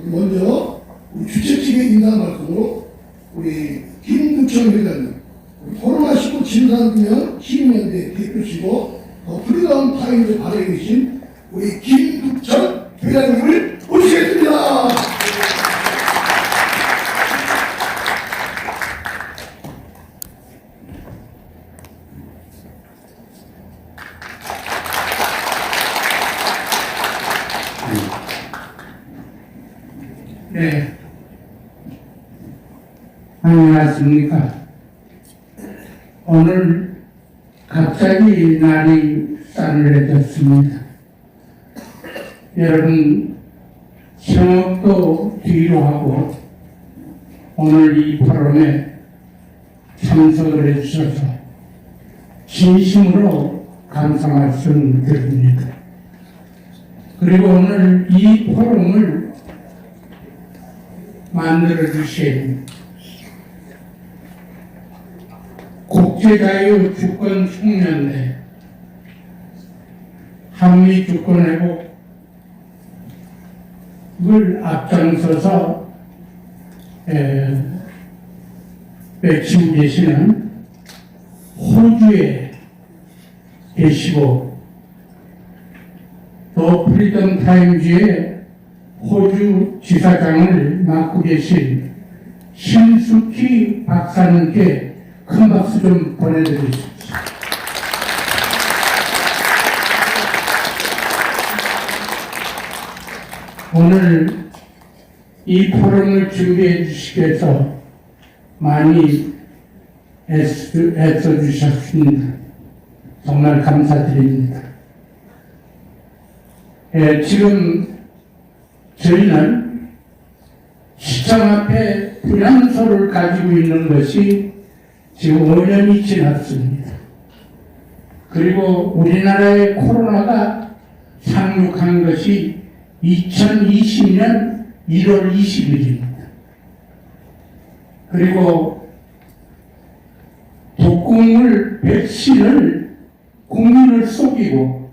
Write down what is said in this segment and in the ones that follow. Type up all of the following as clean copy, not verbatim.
먼저 우리 주최 측의 인사 말씀으로 우리 김두천 회장님, 코로나19 진상규명 시민연대 대표시고 프리덤 타임즈 발에 계신 우리 김두천 회장님을 모시겠습니다. 네. 안녕하십니까. 오늘 갑자기 날이 싸늘해졌습니다. 여러분, 성업도 뒤로 하고 오늘 이 포럼에 참석을 해주셔서 진심으로 감사 말씀 드립니다. 그리고 오늘 이 포럼을 만들어주신 국제자유주권총연대, 한미주권회복을 앞장서서 외치고 계시는 호주에 계시고 또 프리덤 타임즈의 호주 지사장을 맡고 계신 신숙희 박사님께 큰 박수 좀 보내드리십시오. 오늘 이 포럼을 준비해 주시기 위해서 많이 애써 주셨습니다. 정말 감사드립니다. 지금 저희는 시청 앞에 분향소를 가지고 있는 것이 지금 5년이 지났습니다. 그리고 우리나라의 코로나가 상륙한 것이 2020년 1월 20일입니다. 그리고 독극물 백신을 국민을 속이고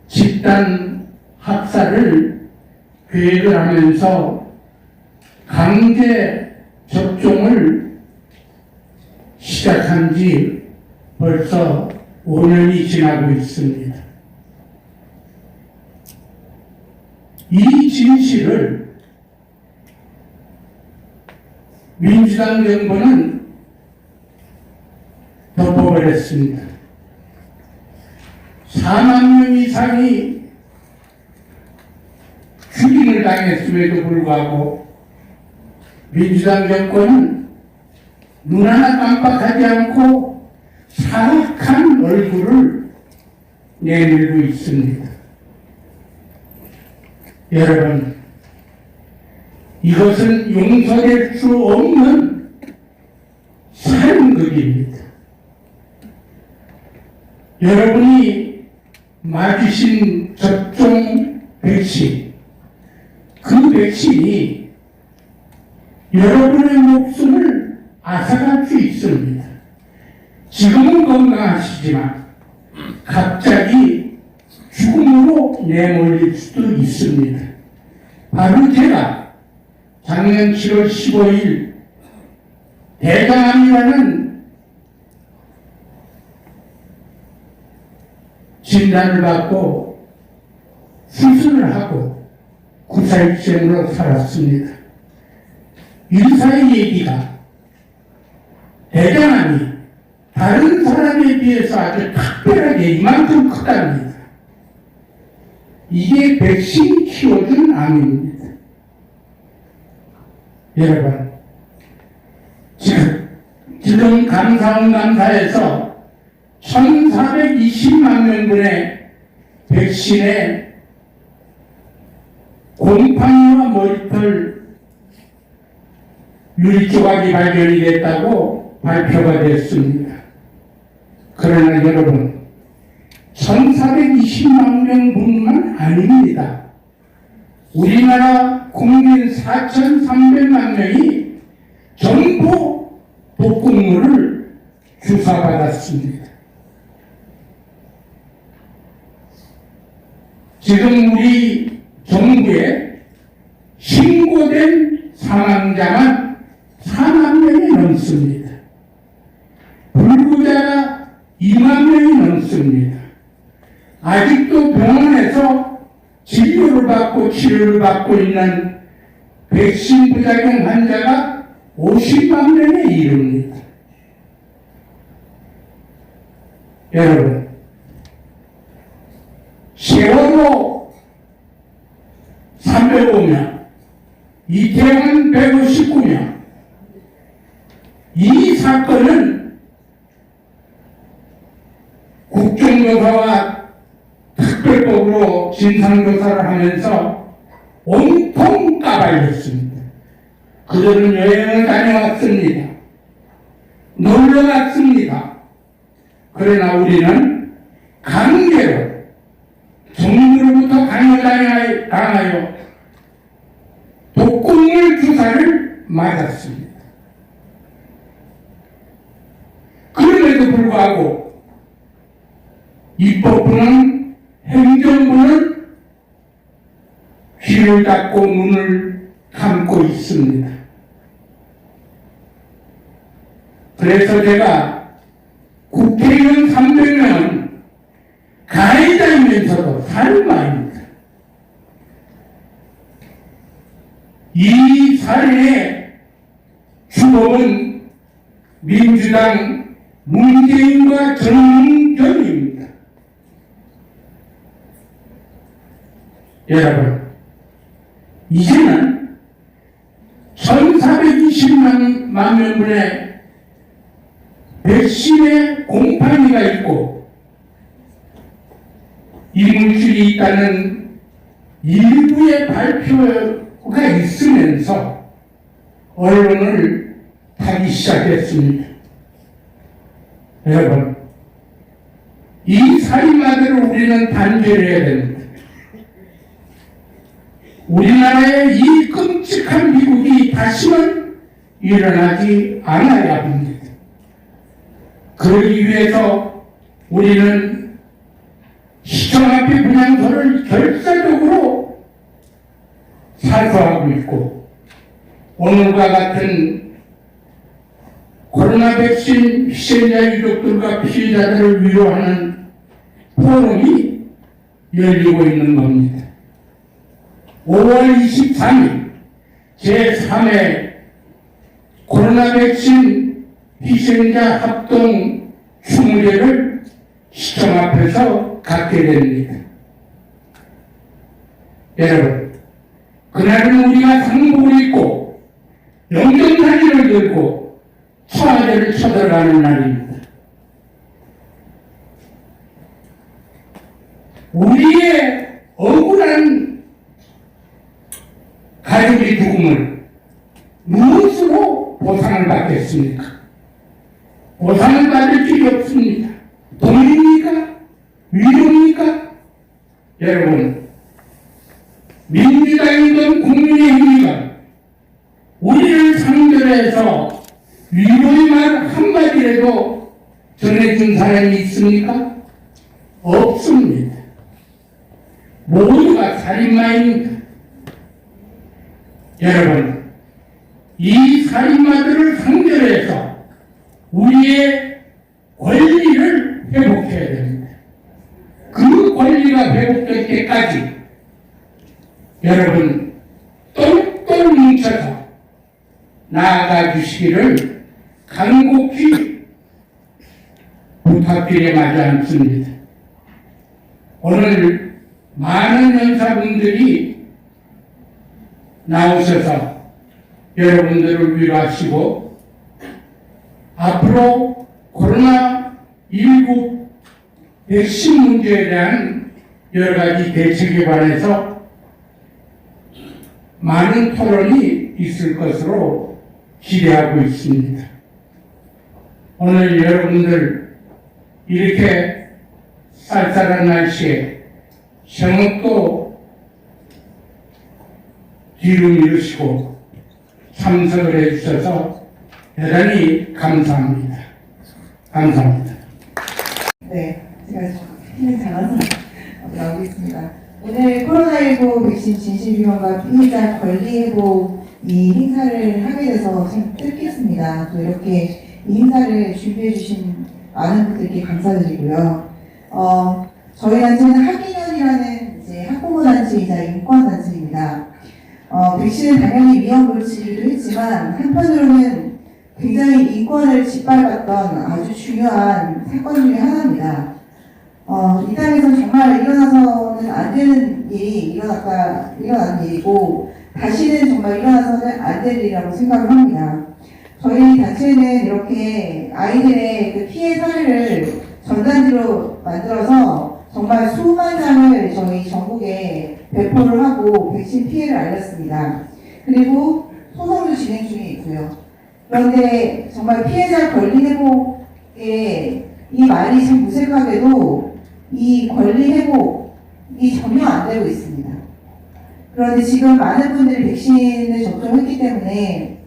집단 학살을 계획을 하면서 강제 접종을 시작한 지 벌써 5년이 지나고 있습니다. 이 진실을 민주당 정부는 덮어버렸습니다. 4만 명 이상이 죽임을 당했음에도 불구하고 민주당 정권은 눈 하나 깜빡하지 않고 사악한 얼굴을 내밀고 있습니다. 여러분, 이것은 용서될 수 없는 살인극입니다. 여러분이 맞으신 접종 백신, 그 백신이 여러분의 목숨을 앗아갈 수 있습니다. 지금은 건강하시지만 갑자기 죽음으로 내몰릴 수도 있습니다. 바로 제가 작년 7월 15일 대장암이라는 진단을 받고 수술을 하고 구사일생으로 살았습니다. 의사의 얘기가 대장암이 다른 사람에 비해서 아주 특별하게 이만큼 크답니다. 이게 백신이 키워준 암입니다. 여러분, 지금 감사원감사에서 1420만 명분의 백신에 곰팡이와 머리털 유리조각이 발견이 됐다고 발표가 됐습니다. 그러나 여러분, 1420만 명뿐만 아닙니다. 우리나라 국민 4300만 명이 전부 독극물을 주사받았습니다. 지금 우리 정부의 보고된 사망자만 4만 명이 넘습니다. 불구자가 2만 명이 넘습니다. 아직도 병원에서 진료를 받고 치료를 받고 있는 백신 부작용 환자가 50만 명에 이릅니다. 여러분, 세월호 305명, 이태원 159명, 이 사건은 국정조사와 특별법으로 진상조사를 하면서 온통 까발렸습니다. 그들은 여행을 다녀왔습니다. 놀러 갔습니다. 그러나 우리는 강제로 정부로부터 강요당하여 독극물 주사를 맞았습니다. 그럼에도 불구하고 입법부는 행정부는 귀를 닫고 눈을 감고 있습니다. 그래서 제가 국회의원 300명은 가해자이면서도 살인마입니다. 이 살인의 주범은 민주당 문재인과 정경입니다. 여러분, 이제는 1420만 명분의 백신의 공판위가 있고 이물질이 있다는 일부의 발표가 있으면서 언론을 타기 시작했습니다. 여러분, 이 살인마들을 우리는 단죄해야 됩니다. 우리나라의 이 끔찍한 미국이 다시는 일어나지 않아야 합니다. 그러기 위해서 우리는 시청 앞에 분향소를 결사적으로 사수하고 있고, 오늘과 같은 코로나 백신 희생자 유족들과 피해자들을 위로하는 포럼이 열리고 있는 겁니다. 5월 23일 제3회 코로나 백신 희생자 합동 추모제를 시청 앞에서 갖게 됩니다. 여러분, 그날은 우리가 상복을 입고 영정사진을 들고 청와대를 쳐들어가는 날입니다. 우리의 억울한 가족의 죽음을 무엇으로 보상을 받겠습니까? 보상을 받을 길이 없습니다. 돈입니까? 위로입니까? 여러분, 민주당이든 국민의힘이든 우리를 상대해서 위로의 말 한마디라도 전해준 사람이 있습니까? 없습니다. 모두가 살인마입니다. 여러분, 이 살인마들을 상대로 해서 우리의 권리를 회복해야 됩니다. 그 권리가 회복될 때까지 여러분 똘똘 뭉쳐서 나아가 주시기를 간곡히 부탁드려 마지 않습니다. 오늘 많은 연사분들이 나오셔서 여러분들을 위로하시고 앞으로 코로나19 백신 문제에 대한 여러 가지 대책에 관해서 많은 토론이 있을 것으로 기대하고 있습니다. 오늘 여러분들 이렇게 쌀쌀한 날씨에 생업도 뒤로 미루시고 참석을 해주셔서 대단히 감사합니다. 감사합니다. 네, 제가 힘이 작아서 나오겠습니다. 오늘 코로나19 백신 진실규명과 피해자 권리회복 이 행사를 하게 돼서 참 뜻깊습니다. 또 이렇게 이 행사를 준비해 주신 많은 분들께 감사드리고요. 저희 단체는 학인연이라는 이제 학부모 단체이자 인권 단체입니다. 백신은 당연히 위험 물질이기도 했지만 한편으로는 굉장히 인권을 짓밟았던 아주 중요한 사건 중에 하나입니다. 이 땅에서 정말 일어나서는 안 되는 일이 일어난 일이고 다시는 정말 일어나서는 안 될 일이라고 생각을 합니다. 저희 단체는 이렇게 아이들의 그 피해 사례를 전단지로 만들어서 정말 수만 장을 저희 전국에 배포를 하고 백신 피해를 알렸습니다. 그리고 소송도 진행 중에 있고요. 그런데 정말 피해자 권리 회복에 이 말이 참 무색하게도 이 권리 회복이 전혀 안 되고 있습니다. 그런데 지금 많은 분들이 백신을 접종했기 때문에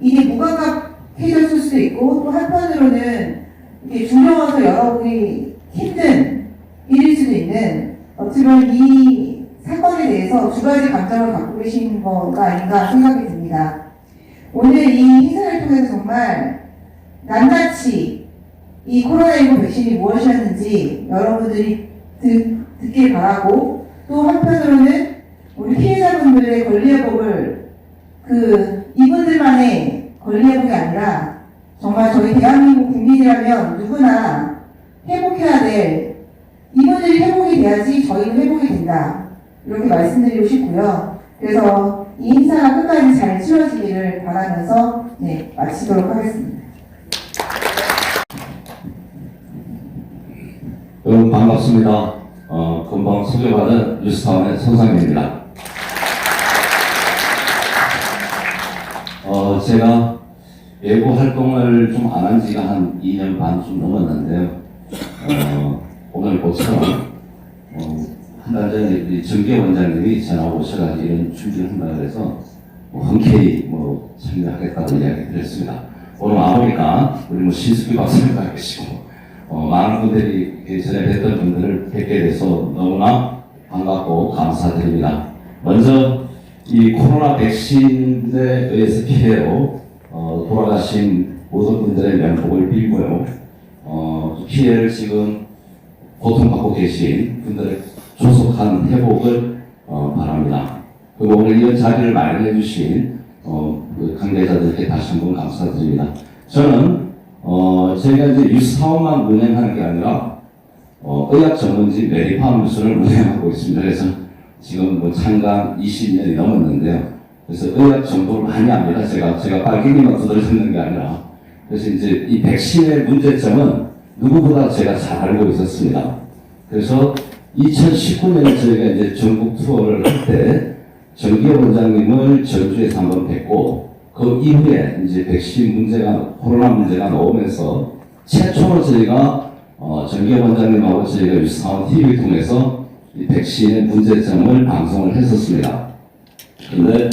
이게 무감각해졌을 수도 있고 또 한편으로는 이게 두려워서 여러분이 힘든 일일 수도 있는 어떻게 보면 이 사건에 대해서 두 가지 감정을 갖고 계신 거가 아닌가 생각이 듭니다. 오늘 이 행사를 통해서 정말 낱낱이 이 코로나19 백신이 무엇이었는지 여러분들이 듣길 바라고 또 한편으로는 우리 피해자분들의 권리회복을 이분들만의 권리회복이 아니라 정말 저희 대한민국 국민이라면 누구나 회복해야 될 이분들이 회복이 돼야지 저희는 회복이 된다. 이렇게 말씀드리고 싶고요. 그래서 이 행사가 끝까지 잘 치러지기를 바라면서 마치도록 하겠습니다. 여러분 반갑습니다. 금방 소개받은 뉴스타운의 손상민입니다. 제가 외부 활동을 좀 안 한 지가 한 2년 반 좀 넘었는데요. 오늘 모처럼 한 달 전에 우리 정계 원장님이 전화 오셔가지고 이런 준비를 한다고 해서 흔쾌히 참여하겠다고 이야기 드렸습니다. 오늘 와보니까 우리 신숙기 박사님도 계시고 많은 분들이 전에 뵀던 분들을 뵙게 돼서 너무나 반갑고 감사드립니다. 먼저 이 코로나 백신에 의해서 피해로 돌아가신 모든 분들의 명복을 빌고요. 피해를 지금 고통받고 계신 분들의 조속한 회복을 바랍니다. 그리고 오늘 이런 자리를 마련해 주신 관계자들께 다시 한번 감사드립니다. 저는 저희가 이제 뉴스타운만 운영하는 게 아니라 의학 전문지 메디팜뉴스를 운영하고 있습니다. 그래서 지금 창간 20년이 넘었는데요. 그래서 의학 정보를 많이 합니다. 제가 빨갱이만 두드려듣는 게 아니라. 그래서 이제 이 백신의 문제점은 누구보다 제가 잘 알고 있었습니다. 그래서 2019년에 저희가 이제 전국 투어를 할 때 정기호 원장님을 전주에서 한번 뵙고 그 이후에 이제 백신 코로나 문제가 나오면서 최초로 저희가 정기호 원장님하고 저희가 뉴스타운 TV 통해서 이 백신의 문제점을 방송을 했었습니다. 근데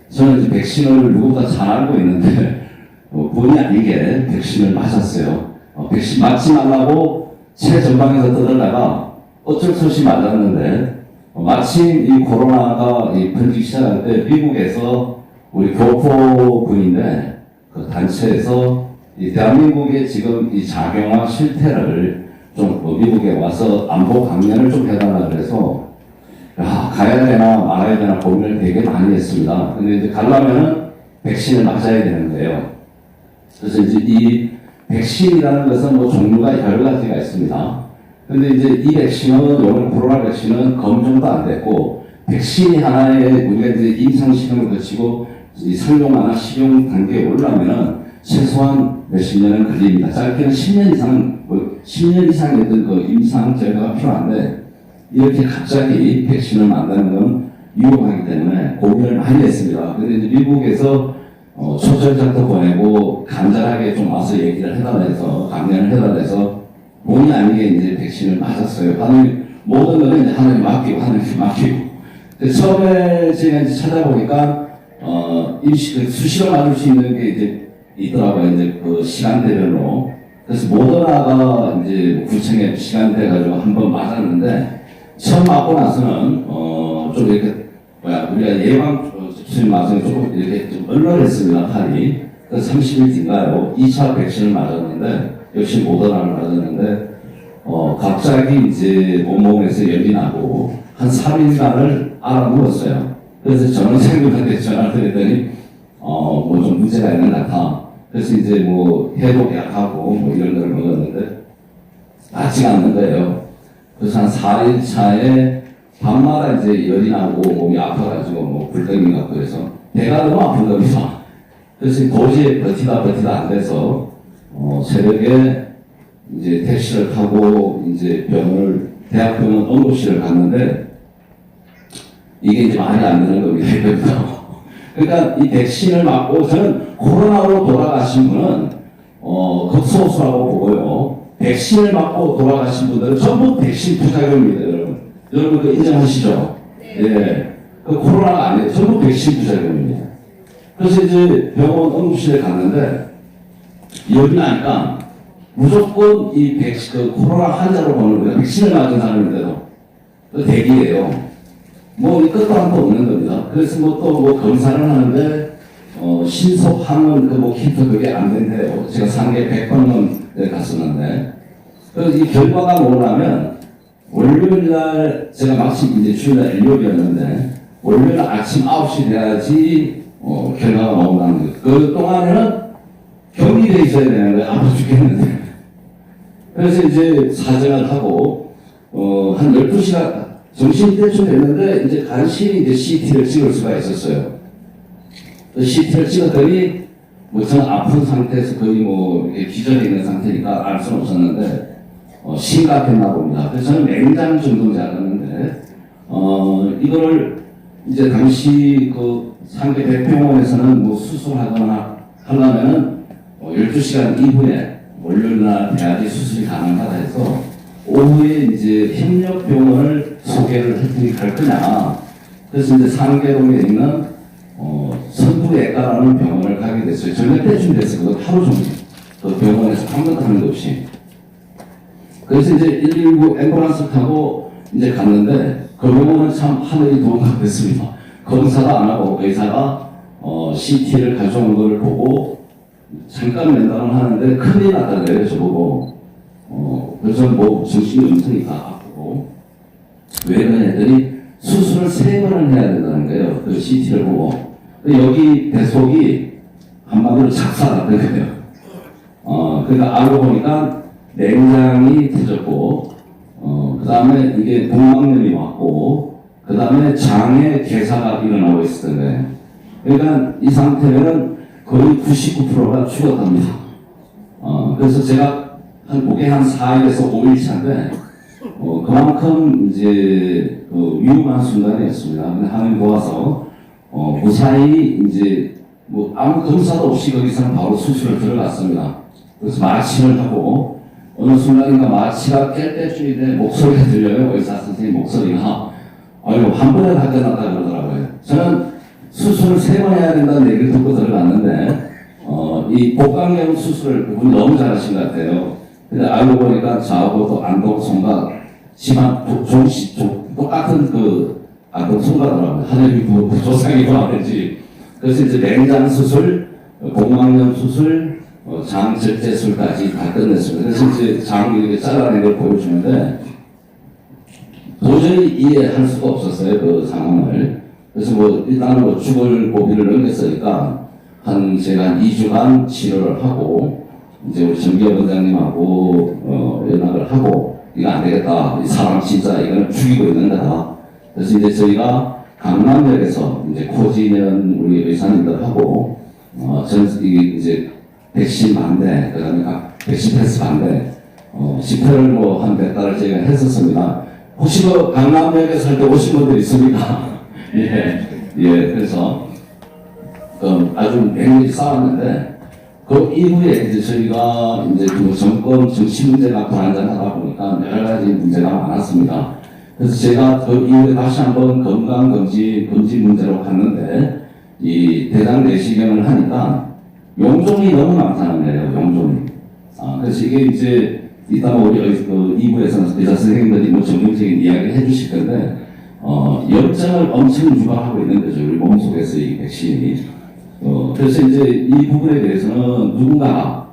저는 이제 백신을 누구보다 잘 알고 있는데 본의 아니게 백신을 맞았어요. 백신 맞지 말라고 최전방에서 떠들다가 어쩔 수 없이 맞았는데 마침 이 코로나가 번지기 시작할 때 미국에서 우리 교포군인데 그 단체에서 이 대한민국의 지금 이 작용한 실태를 좀 미국에 와서 안보 강연을 좀 해달라 그래서 가야 되나 말아야 되나 고민을 되게 많이 했습니다. 근데 이제 가려면은 백신을 맞아야 되는 거예요. 그래서 이제 이 백신이라는 것은 종류가 여러 가지가 있습니다. 근데 이제 이 백신은, 요번 코로나 백신은 검증도 안 됐고, 백신이 하나의 우리가 이제 임상 실험을 거치고 이 상용화나 실용 단계에 올라오면은 최소한 몇십 년은 걸립니다. 짧게는 10년 이상, 10년 이상의 어떤 그 임상 결과가 필요한데, 이렇게 갑자기 백신을 만드는 건 위험하기 때문에 고민을 많이 했습니다. 근데 이제 미국에서 초절장도 보내고 간절하게 좀 와서 얘기를 해달라 해서, 강연을 해달라 해서 본의 아니게 이제 백신을 맞았어요. 모든 거는 이제 하나님 맡기고. 근데 처음에 제가 이제 찾아보니까, 수시로 맞을 수 있는 게 이제 있더라고요. 이제 그 시간대별로. 그래서 모더나가 이제 구청에 시간대 가지고 한번 맞았는데, 처음 맞고 나서는, 좀 이렇게, 우리가 수술 맞으면 조금 이렇게 좀 얼얼했습니다, 팔이. 그래서 30일 뒤인가요? 2차 백신을 맞았는데, 역시 모더나를 맞았는데, 갑자기 이제 온몸에서 열이 나고, 한 3일간을 알아물었어요. 그래서 저는 생각한테 전화를 드렸더니, 뭐 좀 문제가 있는 것 같아. 그래서 이제 뭐 해독약하고 뭐 이런 걸 먹었는데, 낫지 않는 거예요. 그래서 한 4일 차에 밤마다 이제 열이 나고 몸이 아파가지고 뭐 굴덩이 같고 그래서 배가 너무 아픈 겁니다. 그래서 도저히 버티다 안 돼서 새벽에 이제 택시를 타고 이제 대학병원 응급실을 갔는데 이게 이제 말이 안 되는 겁니다. 그러니까 이 백신을 맞고 저는 코로나로 돌아가신 분은 극소수라고 보고요. 백신을 맞고 돌아가신 분들은 전부 백신 부작용입니다, 여러분. 여러분 그 인정하시죠? 예. 그 코로나가 아니에요. 전부 백신 부작용입니다. 그래서 이제 병원 응급실에 갔는데 열이 나니까 무조건 이 백신, 코로나 환자로 보는 거예요. 백신을 맞은 사람인데도. 그 대기예요. 뭐 끝도 한도 없는 겁니다. 그래서 뭐 또 뭐 검사를 하는데 신속 항원 뭐 키트 그게 안 된대요. 제가 상계 100번은 갔었는데 그래서 이 결과가 오려면 월요일 날 제가 마침 이제 주일날 일요일이었는데 월요일 아침 9시 돼야지 결과가 나온다는 거예요. 그 동안에는 격리돼 있어야 되는 거예요. 아파 죽겠는데. 그래서 이제 사정을 하고 한 12시간 정신이 대충 됐는데 이제 간신히 이제 CT를 찍을 수가 있었어요. CT를 찍었더니 뭐 저는 아픈 상태에서 거의 뭐 이렇게 기절해 있는 상태니까 알 수는 없었는데 심각했나 봅니다. 그래서 저는 맹장 정도인 줄 알았는데 이거를 이제 당시 그 상계 대병원에서는 뭐 수술하거나 하려면은 12시간 이후에 월요일날 돼야지 수술이 가능하다 해서 오후에 이제 협력병원을 소개를 해드리 갈 거냐. 그래서 이제 상계동에 있는 선부외과라는 병원을 가게 됐어요. 저녁 때쯤 됐어요. 하루 종일. 그 병원에서 한 번도 하는 것 없이. 그래서 이제 119 앰뷸런스 타고 이제 갔는데 그 병원은 참 하늘이 도움이 됐습니다. 검사도 안 하고 의사가 CT를 가져온 걸 보고 잠깐 면담을 하는데 큰일 났다 그래요. 저보고. 그래서 뭐 정신이 없으니까 아프고 왜 그러냐 했더니 수술을 3번을 해야 된다는 거예요. 그 CT를 보고. 여기 배속이 한마디로 작살났던 거예요. 그러니까 알고 보니까 냉장이 터졌고, 그 다음에 이게 복막염이 왔고, 그 다음에 장에 괴사가 일어나고 있었던 거예요. 그러니까 이 상태면 거의 99%가 죽었답니다. 그래서 제가 그게 한 4일에서 5일 차인데, 그만큼 이제 위험한 순간이었습니다. 근데 하나님 도와서 무사히 이제 뭐 아무 검사도 없이 거기서는 바로 수술을 들어갔습니다. 그래서 마취를 하고 어느 순간인가 마취가 깰 때쯤인데 목소리가 들려요. 의사 선생님 목소리가. 아유 한 번에 다 끝났다 그러더라고요. 저는 수술을 3번 해야 된다는 얘기를 듣고 들어갔는데 이 복강경 수술을 그분이 너무 잘하신 것 같아요. 근데 알고 보니까 저하고 또 안동송과 집안 똑같은 그 안동송가더라고요. 하늘이 조상이고 하는지. 그래서 이제 맹장 수술, 복막염 수술, 장 절제술까지 다 끝냈습니다. 그래서 이제 장 이렇게 잘라낸 걸 보여주는데 도저히 이해할 수가 없었어요. 그 상황을. 그래서 뭐 일단 뭐 죽을 고비를 넘겼으니까 제가 한 2주간 치료를 하고 이제 우리 정기현 원장님하고 연락을 하고 이거 안 되겠다. 이 사람 진짜 이거는 죽이고 있는 거다. 그래서 이제 저희가 강남역에서 이제 코지면 우리 의사님들하고 이제 백신 반대, 그다음에 백신 패스 반대 집회를 뭐 한 몇 달을 저희가 했었습니다. 혹시 그 강남역에 살 때 오신 분들 있습니까? 예, 그래서 아주 맹렬히 싸웠는데 그 이후에 이제 저희가 이제 그 정권 정치 문제가 불안정하다 보니까 여러 가지 문제가 많았습니다. 그래서 제가 그 이후에 다시 한번 건강검진 문제로 갔는데 이 대장 내시경을 하니까 용종이 너무 많다는 거예요. 용종이. 그래서 이게 이제 이따가 우리 그 2부에서는 의사 선생님들이 뭐 전문적인 이야기를 해주실 건데 염증을 엄청 유발하고 있는 거죠. 우리 몸속에서 이 백신이. 그래서 이제 이 부분에 대해서는 누군가가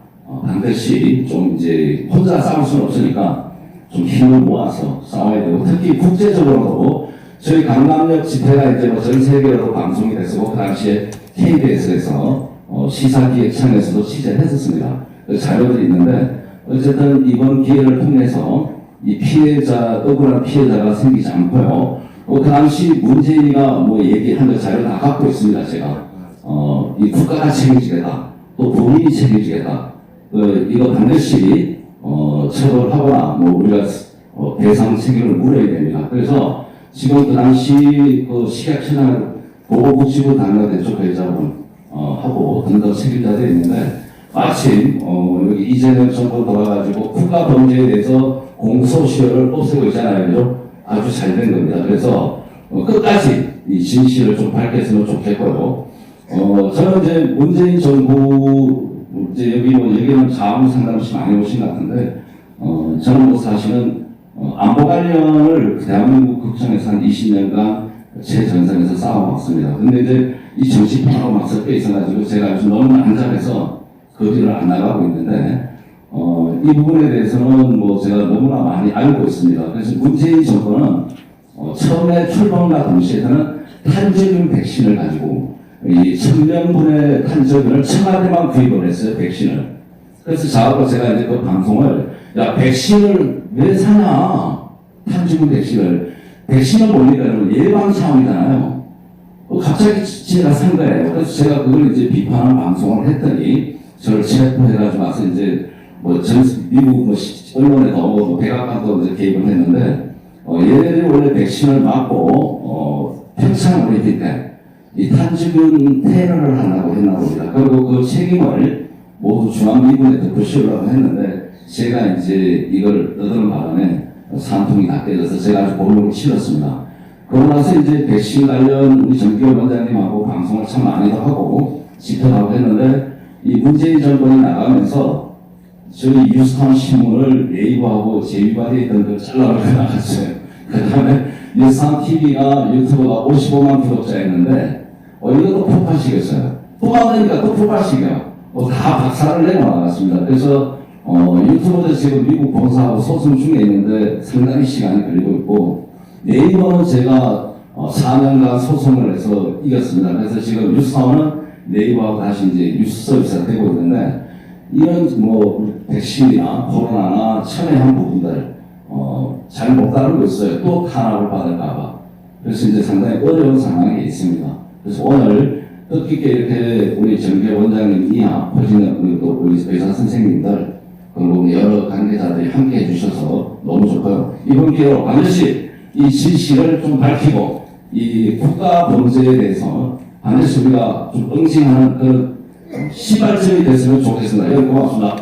반드시 좀 이제 혼자 싸울 수는 없으니까 좀 힘을 모아서 싸워야 되고, 특히 국제적으로도 저희 강남역 집회가 이제 뭐 전 세계로 방송이 됐었고, 그 당시에 KBS에서 시사기획청에서도 취재를 했었습니다. 그 자료들이 있는데, 어쨌든 이번 기회를 통해서 이 피해자, 억울한 피해자가 생기지 않고요. 그 당시 문재인이가 뭐 얘기한 그 자료 다 갖고 있습니다, 제가. 이 국가가 책임지겠다. 또 본인이 책임지겠다. 이거 반드시, 처벌하거나 뭐 우리가 배상 책임을 물어야 됩니다. 그래서 지금 그 당시 그 식약처나 보건복지부 당사대표 회장은 하고 등등 책임자들이 있는데, 마침 여기 이재명 정부 돌아가지고 국가 범죄에 대해서 공소시효를 없애고 있잖아요. 그죠? 아주 잘 된 겁니다. 그래서 끝까지 이 진실을 좀 밝혔으면 좋겠고요. 저는 이제 문재인 정부 이제 여기 뭐 여기는 자문 상담실 많이 오신 것 같은데, 저는 뭐 사실은 안보 관련을 대한민국 국정에서 한 20년간 최전선에서 싸워왔습니다. 근데 이제 이 정치판하고 막 섞여 있어가지고 제가 요즘 너무 난잡해서 그 길을 안 나가고 있는데, 이 부분에 대해서는 뭐 제가 너무나 많이 알고 있습니다. 그래서 문재인 정부는 처음에 출범과 동시에 저는 탄저균 백신을 가지고 이 1000명분의 탄저균을 청와대만 구입을 했어요, 백신을. 그래서 저하고 제가 이제 그 방송을, 야, 백신을 왜 사냐? 탄저균 백신은 뭡니까? 예방 차원이잖아요. 갑자기 제가 산 거예요. 그래서 제가 그걸 이제 비판하는 방송을 했더니, 저를 체포해가지고 와서 이제 미국 언론에도 뭐 백악관도 이제 개입을 했는데, 얘네들이 원래 백신을 맞고 평창 올림픽 때 이 탄저균 테러를 하려고 했나 봅니다. 그리고 그 책임을 모두 중앙미군에 덮으시려고 했는데, 제가 이제 이걸 떠드는 바람에 산통이 다 깨져서 제가 아주 골목을 치렀습니다. 그러고 나서 이제 백신 관련 우리 정기호 원장님하고 방송을 참 많이도 하고 집회하고 했는데, 이 문재인 정권이 나가면서 저희 뉴스타운 신문을 네이버하고 제휴가 되어 있던 걸 잘라버리고 나갔어요. 그 다음에 뉴스타운 TV가 유튜브가 55만 구독자였는데, 이것도 폭발시켰어요. 또 만드니까 또 폭발시켜요. 다 박살을 내고 나갔습니다. 그래서 유튜브도 지금 미국 본사하고 소송 중에 있는데 상당히 시간이 걸리고 있고, 네이버는 제가 4년간 소송을 해서 이겼습니다. 그래서 지금 뉴스타운은 네이버하고 다시 이제 뉴스 서비스가 되고 있는데, 이런 뭐 백신이나 코로나나 첨예한 부분들 잘 못 다루고 있어요. 또 탄압을 받을까봐. 그래서 이제 상당히 어려운 상황에 있습니다. 그래서 오늘 뜻깊게 이렇게 우리 정계 원장님이나 퍼지는 또 우리 의사 선생님들 그리고 여러 관계자들이 함께 해주셔서 너무 좋고요. 이번 기회로 반드시 이 진실을 좀 밝히고 이 국가 범죄에 대해서 반드시 우리가 좀 응징하는 그런 시발점이 됐으면 좋겠습니다. 여러분 고맙습니다.